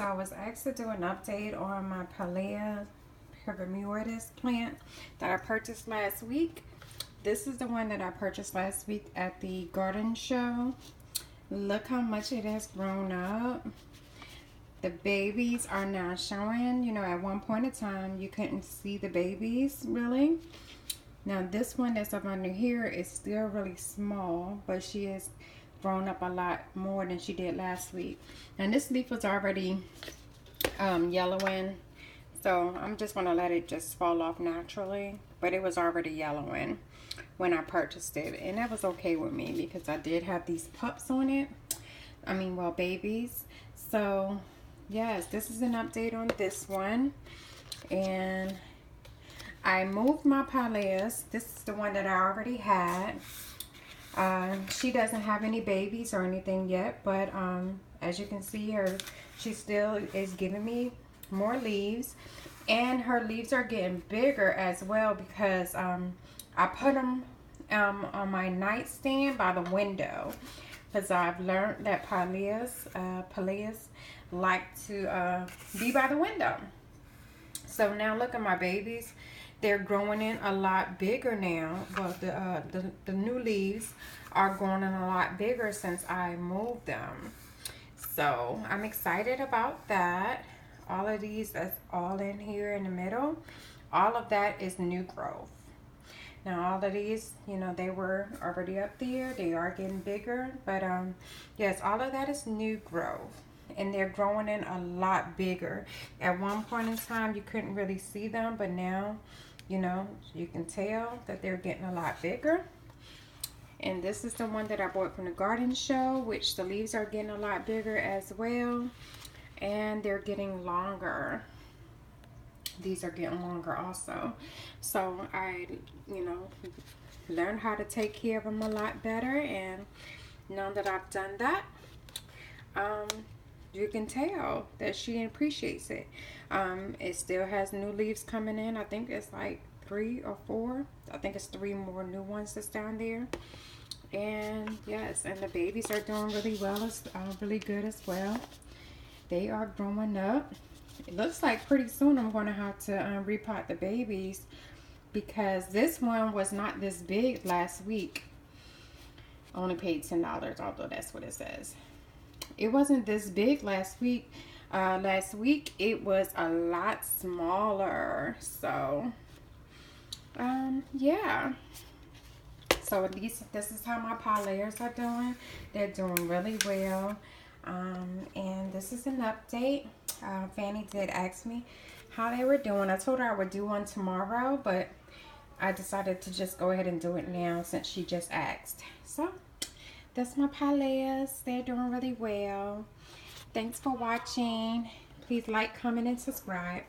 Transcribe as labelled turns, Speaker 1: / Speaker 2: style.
Speaker 1: So I was asked to do an update on my Pilea Pepermiodes plant that I purchased last week. This is the one that I purchased last week at the garden show. Look how much it has grown up. The babies are now showing. You know, at one point in time, you couldn't see the babies really. Now this one that's up under here is still really small, but she has grown up a lot more than she did last week. And this leaf was already yellowing, so I'm just gonna let it just fall off naturally. But it was already yellowing when I purchased it, and that was okay with me because I did have these pups on it. I mean, well, babies. So yes, this is an update on this one. And I moved my Pileas. This is the one that I already had. She doesn't have any babies or anything yet, but as you can see, she still is giving me more leaves, and her leaves are getting bigger as well because I put them on my nightstand by the window, because I've learned that Pileas like to be by the window. So now look at my babies. They're growing in a lot bigger now. Well, the new leaves are growing in a lot bigger since I moved them. So I'm excited about that. All of these, that's all in here in the middle. All of that is new growth. Now all of these, you know, they were already up there. They are getting bigger. But yes, all of that is new growth. And they're growing in a lot bigger. At one point in time, you couldn't really see them, but now, you know, you can tell that they're getting a lot bigger. And this is the one that I bought from the garden show, which the leaves are getting a lot bigger as well. And they're getting longer. These are getting longer also. So I, you know, learned how to take care of them a lot better. And now that I've done that, you can tell that she appreciates it. It still has new leaves coming in. I think it's like 3 or 4. I think it's 3 more new ones that's down there. And yes, and the babies are doing really well, really good as well. They are growing up. It looks like pretty soon I'm going to have to repot the babies, because this one was not this big last week. I only paid $10, although that's what it says. It wasn't this big last week. Last week it was a lot smaller. So yeah. So at least this is how my Pileas are doing. They're doing really well. And this is an update. Fanny did ask me how they were doing. I told her I would do one tomorrow, but I decided to just go ahead and do it now since she just asked. So that's my Pileas. They're doing really well. Thanks for watching. Please like, comment, and subscribe.